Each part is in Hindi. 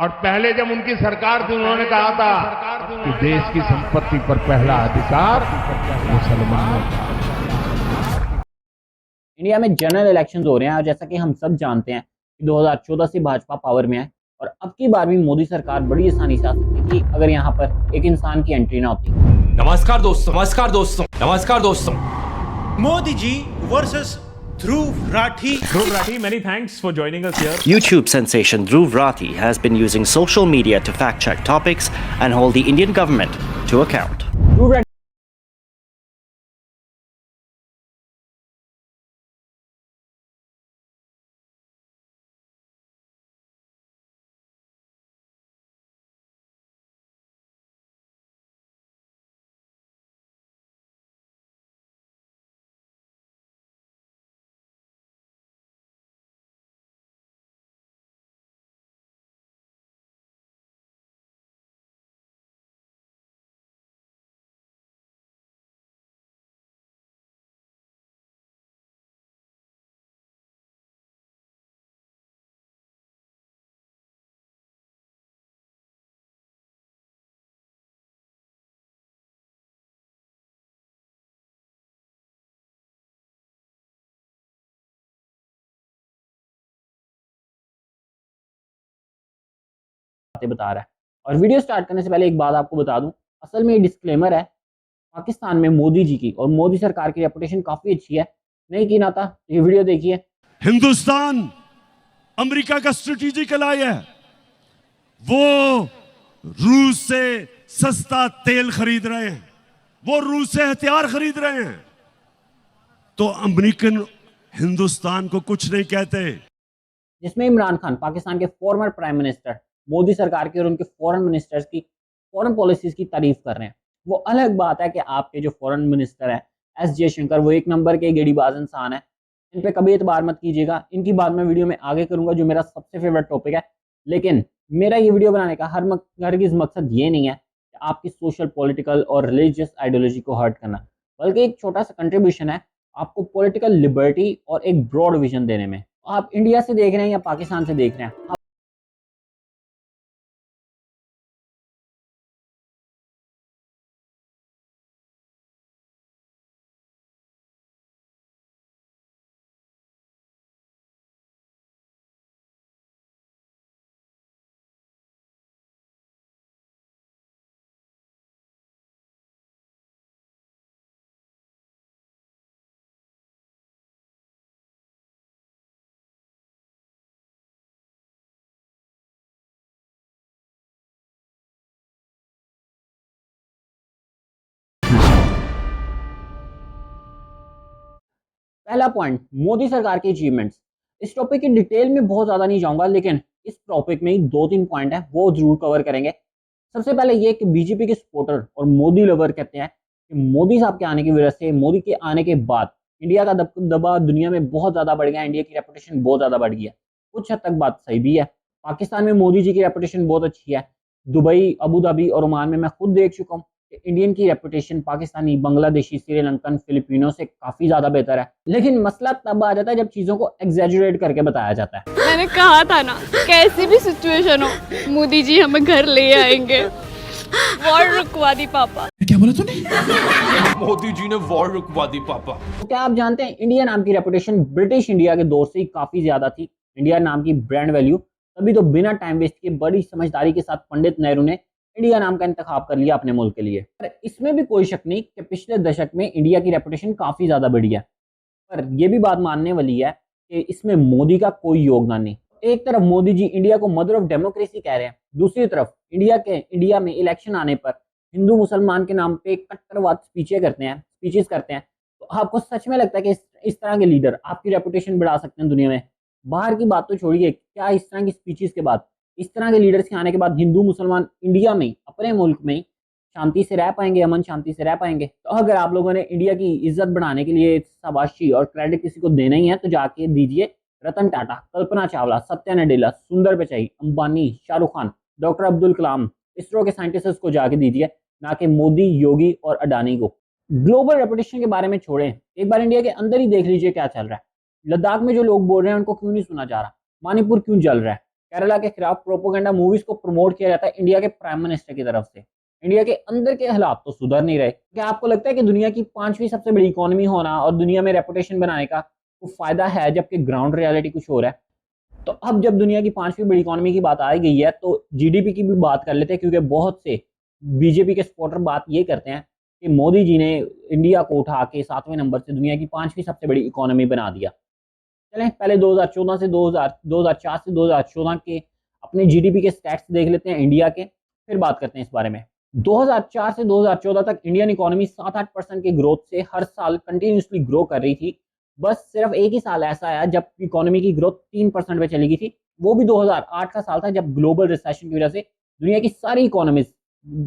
और पहले जब उनकी सरकार थी उन्होंने कहा था कि देश की संपत्ति पर पहला अधिकार मुसलमानों का। इंडिया में जनरल इलेक्शंस हो रहे हैं और जैसा कि हम सब जानते हैं कि 2014 से भाजपा पावर में है और अब की बार भी मोदी सरकार बड़ी आसानी से आ सकती थी अगर यहाँ पर एक इंसान की एंट्री ना होती। नमस्कार दोस्तों, नमस्कार दोस्तों, नमस्कार दोस्तों। Modi ji versus Dhruv Rathi. Dhruv Rathi, many thanks for joining us here. YouTube sensation Dhruv Rathi has been using social media to fact-check topics and hold the Indian government to account. Dhruv Rathee बातें बता रहा है और वीडियो स्टार्ट करने से पहले एक बात आपको बता दूं, असल में ये डिस्क्लेमर है। पाकिस्तान में मोदी जी की और मोदी सरकार की रेपुटेशन काफी अच्छी है, नहीं की ना था ये वीडियो देखिए। हिंदुस्तान अमेरिका का स्ट्रेटेजिक एलाय है, वो रूस से सस्ता तेल खरीद रहे हैं, वो रूस से हथियार खरीद रहे हैं, तो अमेरिकन हिंदुस्तान को कुछ नहीं कहते। जिसमें इमरान खान पाकिस्तान के फॉर्मर प्राइम मिनिस्टर मोदी सरकार की और उनके फॉरेन मिनिस्टर्स की फॉरेन पॉलिसीज की तारीफ कर रहे हैं। वो अलग बात है कि आपके जो फॉरेन मिनिस्टर हैं एस जयशंकर, वो एक नंबर के गेड़ीबाज इंसान है, इन पे कभी एतबार मत कीजिएगा। इनकी बात मैं वीडियो में आगे करूंगा जो मेरा सबसे फेवरेट टॉपिक है। लेकिन मेरा ये वीडियो बनाने का हरगिज़ मकसद ये नहीं है कि आपकी सोशल पॉलिटिकल और रिलीजियस आइडियोलॉजी को हर्ट करना, बल्कि एक छोटा सा कंट्रीब्यूशन है आपको पॉलिटिकल लिबर्टी और एक ब्रॉड विजन देने में। आप इंडिया से देख रहे हैं या पाकिस्तान से देख रहे हैं, पहला पॉइंट मोदी सरकार के अचीवमेंट्स। इस टॉपिक की डिटेल में बहुत ज्यादा नहीं जाऊंगा, लेकिन इस टॉपिक में ही 2-3 पॉइंट है वो जरूर कवर करेंगे। सबसे पहले ये कि बीजेपी के सपोर्टर और मोदी लवर कहते हैं कि मोदी साहब के आने की वजह से, मोदी के आने के बाद इंडिया का दबा दुनिया में बहुत ज्यादा बढ़ गया, इंडिया की रेपुटेशन बहुत ज्यादा बढ़ गई है। कुछ हद तक बात सही भी है। पाकिस्तान में मोदी जी की रेपुटेशन बहुत अच्छी है। दुबई, अबू धाबी और ओमान में मैं खुद देख चुका हूँ कि इंडियन की रेपुटेशन पाकिस्तानी, बांग्लादेशी, श्रीलंकन, फिलिपिनो से काफी ज्यादा बेहतर है। लेकिन मसला तब आ जाता है जब चीजों को एग्जैजुरेट करके बताया जाता है। मैंने कहा था ना, कैसी भी सिचुएशन हो मोदी जी हमें घर ले आएंगे। वॉर रुकवा दी पापा। क्या बोला तूने? मोदी जी ने वॉर रुकवा दी पापा। तो क्या आप जानते हैं इंडिया नाम की रेपुटेशन ब्रिटिश इंडिया के दौर से ही काफी ज्यादा थी। इंडिया नाम की ब्रांड वैल्यू, तभी तो बिना टाइम वेस्ट किए बड़ी समझदारी के साथ पंडित नेहरू ने इंडिया नाम का इंतखाब कर लिया अपने मुल्क के लिए। पर इसमें भी कोई शक नहीं कि पिछले दशक में इंडिया की रेपुटेशन काफी ज्यादा बढ़ी है। पर यह भी बात मानने वाली है कि इसमें मोदी का कोई योगदान नहीं। एक तरफ मोदी जी इंडिया को मदर ऑफ डेमोक्रेसी कह रहे हैं, दूसरी तरफ इंडिया में इलेक्शन आने पर हिंदू मुसलमान के नाम पे कट्टरवाद स्पीचेस करते हैं। तो आपको सच में लगता है कि इस तरह के लीडर आपकी रेपुटेशन बढ़ा सकते हैं दुनिया में? बाहर की बात तो छोड़िए, क्या इस तरह की स्पीचेस के बाद, इस तरह के लीडर्स के आने के बाद हिंदू मुसलमान इंडिया में, अपने मुल्क में शांति से रह पाएंगे, अमन शांति से रह पाएंगे? तो अगर आप लोगों ने इंडिया की इज्जत बढ़ाने के लिए शाबाशी और क्रेडिट किसी को देना ही है तो जाके दीजिए रतन टाटा, कल्पना चावला, सत्या नडेला, सुंदर पिचाई, अंबानी, शाहरुख खान, डॉक्टर अब्दुल कलाम, इसरो के साइंटिस्ट को जाके दीजिए, ना कि मोदी, योगी और अडानी को। ग्लोबल रेपुटेशन के बारे में छोड़ें, एक बार इंडिया के अंदर ही देख लीजिए क्या चल रहा है। लद्दाख में जो लोग बोल रहे हैं उनको क्यों नहीं सुना जा रहा? मणिपुर क्यों जल रहा है? केरला के खिलाफ प्रोपोगेंडा मूवीज को प्रमोट किया जाता है इंडिया के प्राइम मिनिस्टर की तरफ से। इंडिया के अंदर के हालात तो सुधर नहीं रहे। क्या आपको लगता है कि दुनिया की 5वीं सबसे बड़ी इकोनॉमी होना और दुनिया में रेपुटेशन बनाने का कोई फायदा है, जबकि ग्राउंड रियलिटी कुछ हो रहा है? तो अब जब दुनिया की 5वीं बड़ी इकोनॉमी की बात आ गई है तो जीडीपी की भी बात कर लेते हैं, क्योंकि बहुत से बीजेपी के सपोर्टर बात ये करते हैं कि मोदी जी ने इंडिया को उठा के 7वें नंबर से दुनिया की 5वीं सबसे बड़ी इकोनॉमी बना दिया। चलें पहले 2014 से 2004 से 2014 के अपने जीडीपी के स्टैट्स देख लेते हैं इंडिया के, फिर बात करते हैं इस बारे में। 2004 से 2014 तक इंडियन इकोनॉमी 7-8% के ग्रोथ से हर साल कंटिन्यूसली ग्रो कर रही थी। बस सिर्फ एक ही साल ऐसा आया जब इकोनॉमी की ग्रोथ 3% पे चली गई थी, वो भी 2008 का साल था जब ग्लोबल रिसेशन की वजह से दुनिया की सारी इकोनॉमीज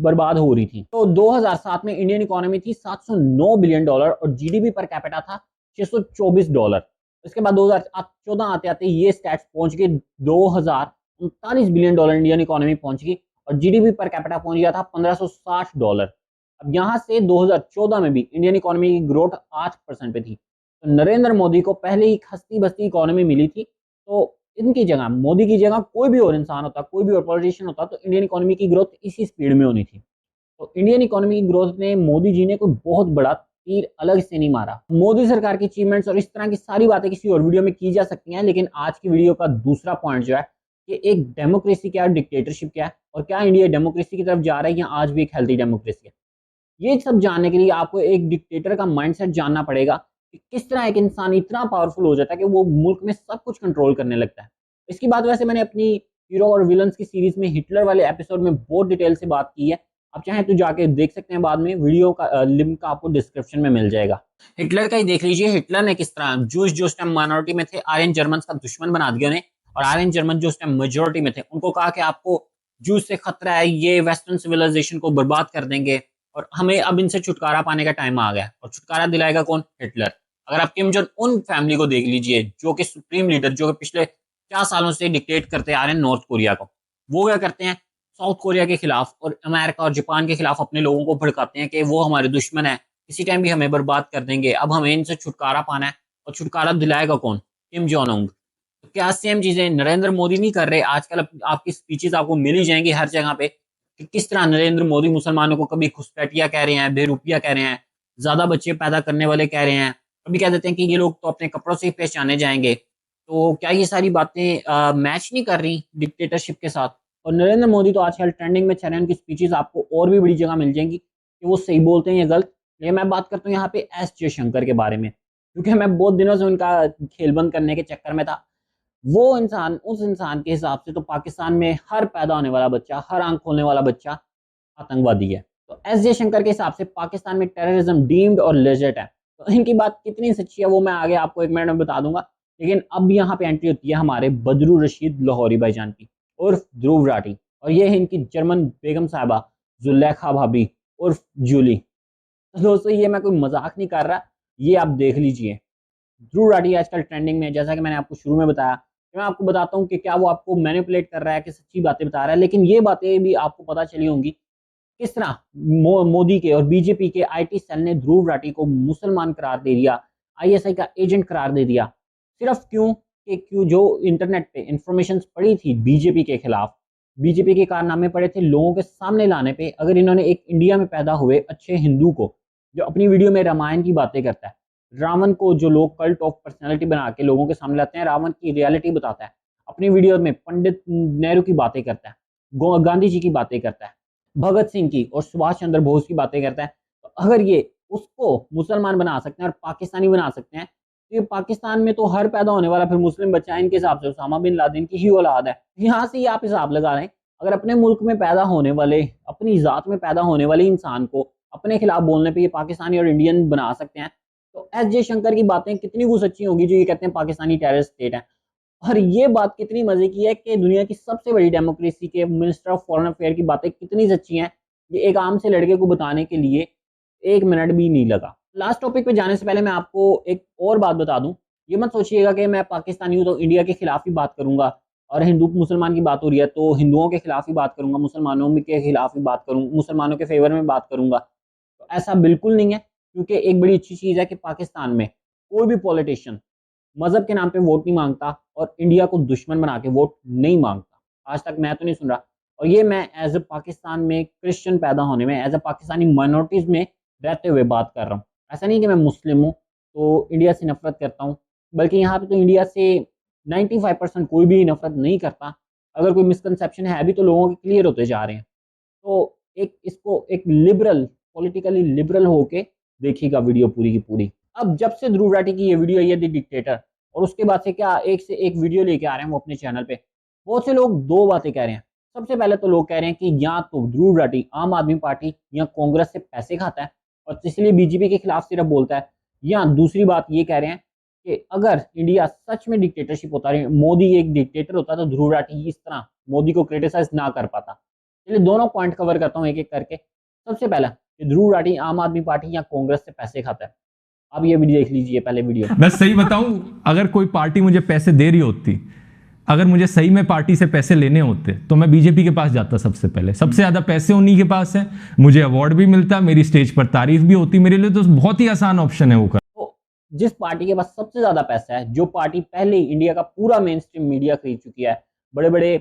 बर्बाद हो रही थी। तो 2007 में इंडियन इकोनॉमी थी $709 बिलियन और जीडीपी पर कैपिटा था $624। इसके बाद 2014 आते आते ये स्टैट्स पहुंच गए $2039 बिलियन इंडियन इकोनॉमी पहुंच गई और जीडीपी पर कैपिटा पहुंच गया था $1560। अब यहाँ से 2014 में भी इंडियन इकोनॉमी की ग्रोथ 8% पे थी। तो नरेंद्र मोदी को पहले ही हस्ती बस्ती इकोनॉमी मिली थी, तो इनकी जगह मोदी की जगह कोई भी और इंसान होता, कोई भी और पॉलिटिशियन होता, तो इंडियन इकोनॉमी की ग्रोथ इसी स्पीड में होनी थी। तो इंडियन इकोनॉमी की ग्रोथ में मोदी जी ने कोई बहुत बड़ा तीर अलग से नहीं मारा। मोदी सरकार की अचीवमेंट्स और इस तरह की सारी बातें किसी और वीडियो में की जा सकती हैं, लेकिन आज की वीडियो का दूसरा पॉइंट जो है कि एक डेमोक्रेसी क्या है, डिक्टेटरशिप क्या है, और क्या इंडिया डेमोक्रेसी की तरफ जा रहा है या आज भी एक हेल्थी डेमोक्रेसी है। ये सब जानने के लिए आपको एक डिक्टेटर का माइंडसेट जानना पड़ेगा कि किस तरह एक इंसान इतना पावरफुल हो जाता है कि वो मुल्क में सब कुछ कंट्रोल करने लगता है। इसकी बात वैसे मैंने अपनी हीरो और विलन्स की सीरीज में हिटलर वाले एपिसोड में बहुत डिटेल से बात की है। आप चाहें तो जाके देख सकते हैं, बाद में वीडियो का लिंक आपको डिस्क्रिप्शन में मिल जाएगा। हिटलर का ही देख लीजिए, हिटलर ने किस तरह जूस जो उस टाइम माइनॉरिटी में थे, आर्यन जर्मन का दुश्मन बना दिया उन्हें, और आर्यन जर्मन जो उस टाइम मेजोरिटी में थे उनको कहा कि आपको जूस से खतरा है, ये वेस्टर्न सिविलाइजेशन को बर्बाद कर देंगे और हमें अब इनसे छुटकारा पाने का टाइम आ गया। और छुटकारा दिलाएगा कौन? हिटलर। अगर आप किम जोंग उन फैमिली को देख लीजिए जो कि सुप्रीम लीडर, जो कि पिछले 4 सालों से डिक्टेट करते आ रहे हैं नॉर्थ कोरिया को, वो क्या करते हैं? साउथ कोरिया के खिलाफ और अमेरिका और जापान के खिलाफ अपने लोगों को भड़काते हैं कि वो हमारे दुश्मन है, किसी टाइम भी हमें बर्बाद कर देंगे, अब हमें इनसे छुटकारा पाना है। और छुटकारा दिलाएगा कौन? Kim Jong Un. तो क्या सेम चीजें नरेंद्र मोदी नहीं कर रहे? आजकल आपकी स्पीचेस आपको मिल ही जाएंगी हर जगह पे कि किस तरह नरेंद्र मोदी मुसलमानों को कभी घुसपैठिया कह रहे हैं, बेरूपिया कह रहे हैं, ज्यादा बच्चे पैदा करने वाले कह रहे हैं, कभी कह देते हैं कि ये लोग तो अपने कपड़ों से ही पहचाने जाएंगे। तो क्या ये सारी बातें मैच नहीं कर रही डिक्टेटरशिप के साथ? और नरेंद्र मोदी तो आजकल ट्रेंडिंग में चल रहे हैं, उनकी स्पीचेस आपको और भी बड़ी जगह मिल जाएंगी कि वो सही बोलते हैं या गलत। लेकिन मैं बात करता हूँ यहाँ पे एस जयशंकर के बारे में, क्योंकि मैं बहुत दिनों से उनका खेल बंद करने के चक्कर में था। वो इंसान, उस इंसान के हिसाब से तो पाकिस्तान में हर पैदा होने वाला बच्चा, हर आंख खोलने वाला बच्चा आतंकवादी है। तो एस जयशंकर के हिसाब से पाकिस्तान में टेररिज्म डीम्ड और लेजिट है। तो इनकी बात कितनी सच्ची है वो मैं आगे आपको 1 मिनट में बता दूंगा। लेकिन अब यहाँ पे एंट्री होती है हमारे बदरू रशीद लाहौरी भाईजान की उर्फ ध्रुव राठी, और ये है इनकी जर्मन बेगम साहिबा जुलेखा भाभी उर्फ जूली। तो दोस्तों ये मैं कोई मजाक नहीं कर रहा, ये आप देख लीजिए। ध्रुव राठी आजकल ट्रेंडिंग में, जैसा कि मैंने आपको शुरू में बताया, मैं आपको बताता हूँ कि क्या वो आपको मैनिपुलेट कर रहा है कि सच्ची बातें बता रहा है। लेकिन ये बातें भी आपको पता चली होंगी किस तरह मोदी के और बीजेपी के आईटी सेल ने ध्रुव राठी को मुसलमान करार दे दिया, आईएसआई का एजेंट करार दे दिया। सिर्फ क्यों जो इंटरनेट पे इंफॉर्मेशन पड़ी थी बीजेपी के खिलाफ, बीजेपी के कारनामे पड़े थे लोगों के सामने लाने पे। अगर इन्होंने एक इंडिया में पैदा हुए अच्छे हिंदू को, जो अपनी वीडियो में रामायण की बातें करता है, रावण को जो लोग कल्ट ऑफ पर्सनैलिटी बना के लोगों के सामने लाते हैं, रावण की रियलिटी बताता है, अपनी वीडियो में पंडित नेहरू की बातें करता है, गांधी जी की बातें करता है, भगत सिंह की और सुभाष चंद्र बोस की बातें करता है। तो अगर ये उसको मुसलमान बना सकते हैं और पाकिस्तानी बना सकते हैं, तो ये पाकिस्तान में तो हर पैदा होने वाला फिर मुस्लिम बच्चा इनके हिसाब से उसामा बिन लादेन की ही औलाद है। यहाँ से ही आप हिसाब लगा रहे हैं, अगर अपने मुल्क में पैदा होने वाले, अपनी जात में पैदा होने वाले इंसान को अपने खिलाफ बोलने पे ये पाकिस्तानी और इंडियन बना सकते हैं, तो एस जयशंकर की बातें कितनी वो सच्ची होगी जो ये कहते हैं पाकिस्तानी टेररिस्ट स्टेट है। और ये बात कितनी मजे की है कि दुनिया की सबसे बड़ी डेमोक्रेसी के मिनिस्टर ऑफ फॉरेन अफेयर की बातें कितनी सच्ची हैं, ये एक आम से लड़के को बताने के लिए 1 मिनट भी नहीं लगा। लास्ट टॉपिक पे जाने से पहले मैं आपको एक और बात बता दूं, ये मत सोचिएगा कि मैं पाकिस्तानी हूं तो इंडिया के खिलाफ ही बात करूंगा, और हिंदू मुसलमान की बात हो रही है तो हिंदुओं के खिलाफ ही बात करूंगा, मुसलमानों के खिलाफ ही बात करूंगा, मुसलमानों के फेवर में बात करूंगा। तो ऐसा बिल्कुल नहीं है, क्योंकि एक बड़ी अच्छी चीज़ है कि पाकिस्तान में कोई भी पॉलिटिशियन मजहब के नाम पे वोट नहीं मांगता और इंडिया को दुश्मन बना के वोट नहीं मांगता। आज तक मैं तो नहीं सुन रहा। और ये मैं एज ए पाकिस्तान में क्रिश्चियन पैदा होने में, एज ए पाकिस्तानी माइनॉरिटीज़ में रहते हुए बात कर रहा हूँ। ऐसा नहीं कि मैं मुस्लिम हूँ तो इंडिया से नफरत करता हूँ, बल्कि यहाँ पे तो इंडिया से 95% कोई भी नफरत नहीं करता। अगर कोई मिसकंसेप्शन है भी तो लोगों के क्लियर होते जा रहे हैं। तो इसको एक लिबरल, पॉलिटिकली लिबरल होके देखिएगा वीडियो पूरी की पूरी। अब जब से ध्रुव राठी की ये वीडियो आई है द डिक्टेटर, और उसके बाद से क्या एक से एक वीडियो लेके आ रहे हैं वो अपने चैनल पे, बहुत से लोग दो बातें कह रहे हैं। सबसे पहले तो लोग कह रहे हैं कि या तो ध्रुव राठी आम आदमी पार्टी या कांग्रेस से पैसे खाता है और इसलिए बीजेपी के खिलाफ सिर्फ बोलता है, या दूसरी बात ये कह रहे हैं कि अगर इंडिया सच में डिक्टेटरशिप होता है, मोदी एक डिक्टेटर होता तो ध्रुव राठी इस तरह मोदी को क्रिटिसाइज ना कर पाता। चलिए दोनों पॉइंट कवर करता हूँ एक एक करके। सबसे पहला कि ध्रुव राठी आम आदमी पार्टी या कांग्रेस से पैसे खाता है। अब ये वीडियो देख लीजिए, पहले वीडियो। मैं सही बताऊं, अगर कोई पार्टी मुझे पैसे दे रही होती, अगर मुझे सही में पार्टी से पैसे लेने होते तो मैं बीजेपी के पास जाता सबसे पहले। सबसे ज्यादा पैसे उन्हीं के पास है, मुझे अवार्ड भी मिलता, मेरी स्टेज पर तारीफ भी होती, मेरे लिए तो बहुत ही आसान ऑप्शन है वो कर। तो जिस पार्टी के पास सबसे ज्यादा पैसा है, जो पार्टी पहले ही इंडिया का पूरा मेन स्ट्रीम मीडिया खरीद चुकी है, बड़े बड़े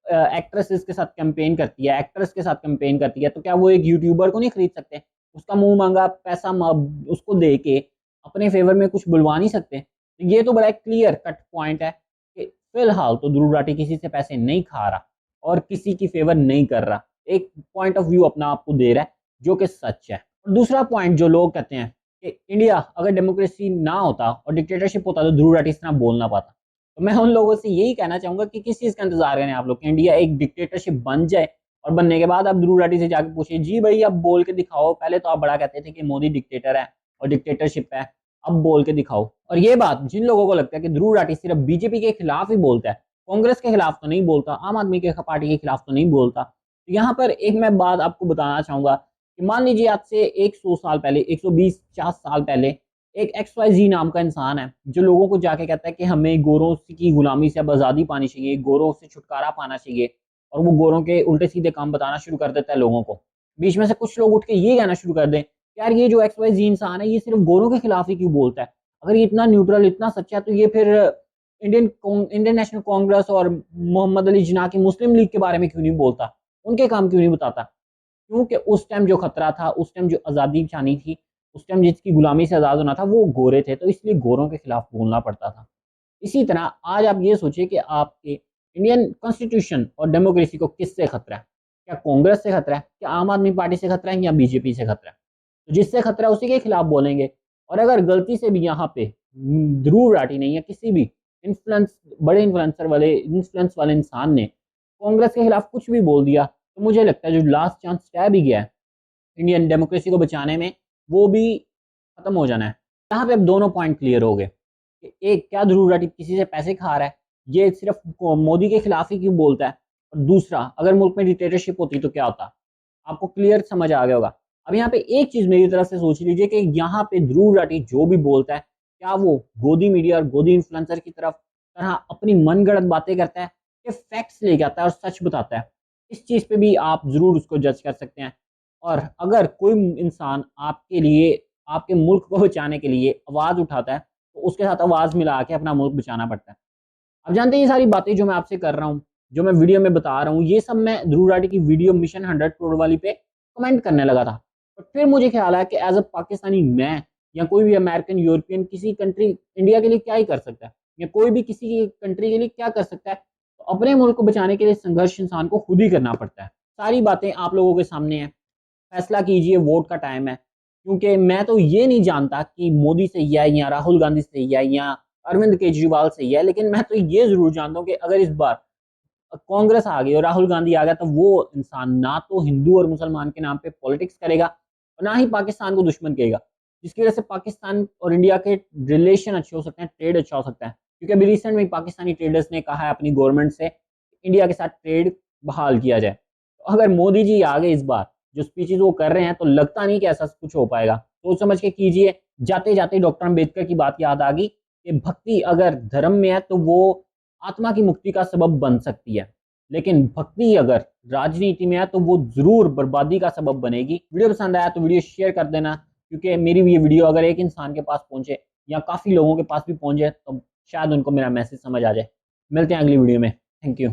एक्ट्रेसेस के साथ कैंपेन करती है, एक्टर्स के साथ कैंपेन करती है, तो क्या वो एक यूट्यूबर को नहीं खरीद सकते? उसका मुंह मांगा पैसा उसको दे के अपने फेवर में कुछ बुलवा नहीं सकते? तो ये तो बड़ा क्लियर कट पॉइंट है कि फिलहाल तो ध्रुव राठी किसी से पैसे नहीं खा रहा और किसी की फेवर नहीं कर रहा। एक पॉइंट ऑफ व्यू अपना आपको दे रहा है जो कि सच है। और दूसरा पॉइंट जो लोग कहते हैं कि इंडिया अगर डेमोक्रेसी ना होता और डिक्टेटरशिप होता तो ध्रुव राठी इस तरह बोल ना पाता। तो मैं उन लोगों से यही कहना चाहूंगा कि किस चीज़ का इंतजार करें आप लोग कि इंडिया एक डिक्टेटरशिप बन जाए और बनने के बाद आप ध्रुव राठी से जाके पूछिए, जी भाई अब बोल के दिखाओ। पहले तो आप बड़ा कहते थे कि मोदी डिक्टेटर है और डिक्टेटरशिप है, अब बोल के दिखाओ। और ये बात जिन लोगों को लगता है कि ध्रुव राठी सिर्फ बीजेपी के खिलाफ ही बोलता है, कांग्रेस के खिलाफ तो नहीं बोलता, आम आदमी के पार्टी के खिलाफ तो नहीं बोलता, तो यहाँ पर एक मैं बात आपको बताना चाहूंगा कि मान लीजिए आज से 100 साल पहले, 120-50 साल पहले एक XYZ नाम का इंसान है जो लोगों को जाके कहता है कि हमें गोरों की गुलामी से अब आज़ादी पानी चाहिए, गोरों से छुटकारा पाना चाहिए, और वो गोरों के उल्टे सीधे काम बताना शुरू कर देता है लोगों को। बीच में से कुछ लोग उठ के ये कहना शुरू कर दें, यार ये जो XYZ इंसान है ये सिर्फ गोरों के खिलाफ ही क्यों बोलता है? अगर ये इतना न्यूट्रल, इतना सच्चा है तो ये फिर इंडियन नेशनल कांग्रेस और मोहम्मद अली जिन्ना की मुस्लिम लीग के बारे में क्यों नहीं बोलता? उनके काम क्यों नहीं बताता? क्योंकि उस टाइम जो खतरा था, उस टाइम जो आज़ादी चाहनी थी, उस टाइम जिसकी गुलामी से आज़ाद होना था वो गोरे थे, तो इसलिए गोरों के खिलाफ बोलना पड़ता था। इसी तरह आज आप ये सोचिए कि आपके इंडियन कॉन्स्टिट्यूशन और डेमोक्रेसी को किससे खतरा है? क्या कांग्रेस से खतरा है, क्या आम आदमी पार्टी से खतरा है, या बीजेपी से खतरा है? तो जिससे खतरा है उसी के खिलाफ बोलेंगे। और अगर गलती से भी यहाँ पे ध्रुव राठी ने या किसी भी बड़े इन्फ्लुएंस वाले इंसान ने कांग्रेस के खिलाफ कुछ भी बोल दिया, तो मुझे लगता है जो लास्ट चांस रह भी गया है इंडियन डेमोक्रेसी को बचाने में, वो भी खत्म हो जाना है। यहाँ पे अब दोनों पॉइंट क्लियर हो गए कि एक, क्या ध्रुव राठी किसी से पैसे खा रहा है, ये सिर्फ मोदी के खिलाफ ही क्यों बोलता है, और दूसरा अगर मुल्क में डिक्टेटरशिप होती तो क्या होता? आपको क्लियर समझ आ गया होगा। अब यहाँ पे एक चीज मेरी तरफ से सोच लीजिए कि यहाँ पे ध्रुव राठी जो भी बोलता है, क्या वो गोदी मीडिया और गोदी इन्फ्लुएंसर की तरह अपनी मनगढ़ंत बातें करता है कि फैक्ट्स लेके आता है और सच बताता है? इस चीज पे भी आप जरूर उसको जज कर सकते हैं। और अगर कोई इंसान आपके लिए, आपके मुल्क को बचाने के लिए आवाज उठाता है तो उसके साथ आवाज मिला के अपना मुल्क बचाना पड़ता है। अब जानते हैं ये सारी बातें जो मैं आपसे कर रहा हूँ, जो मैं वीडियो में बता रहा हूँ, ये सब मैं ध्रुव राठी की वीडियो मिशन 100 करोड़ वाली पे कमेंट करने लगा था। और फिर मुझे ख्याल आया कि एज अ पाकिस्तानी मैं या कोई भी अमेरिकन, यूरोपियन, किसी कंट्री इंडिया के लिए क्या ही कर सकता है, या कोई भी किसी की कंट्री के लिए क्या कर सकता है? तो अपने मुल्क को बचाने के लिए संघर्ष इंसान को खुद ही करना पड़ता है। सारी बातें आप लोगों के सामने हैं, फैसला कीजिए, वोट का टाइम है। क्योंकि मैं तो ये नहीं जानता कि मोदी सही है या राहुल गांधी सही है या अरविंद केजरीवाल सही है, लेकिन मैं तो ये जरूर जानता हूँ कि अगर इस बार कांग्रेस आ गई और राहुल गांधी आ गया तो वो इंसान ना तो हिंदू और मुसलमान के नाम पे पॉलिटिक्स करेगा और ना ही पाकिस्तान को दुश्मन कहेगा, जिसकी वजह से पाकिस्तान और इंडिया के रिलेशन अच्छे हो सकते हैं, ट्रेड अच्छा हो सकता है। क्योंकि अभी रिसेंट में पाकिस्तानी ट्रेडर्स ने कहा है अपनी गवर्नमेंट से इंडिया के साथ ट्रेड बहाल किया जाए। तो अगर मोदी जी आ गए इस बार, जो स्पीचेस वो कर रहे हैं, तो लगता नहीं कि ऐसा कुछ हो पाएगा। सोच समझ के कीजिए। जाते जाते डॉक्टर अम्बेडकर की बात याद आ गई कि भक्ति अगर धर्म में है तो वो आत्मा की मुक्ति का सबब बन सकती है, लेकिन भक्ति अगर राजनीति में है तो वो जरूर बर्बादी का सबब बनेगी। वीडियो पसंद आया तो वीडियो शेयर कर देना, क्योंकि मेरी ये वीडियो अगर एक इंसान के पास पहुंचे या काफ़ी लोगों के पास भी पहुंचे तो शायद उनको मेरा मैसेज समझ आ जाए। मिलते हैं अगली वीडियो में। Thank you.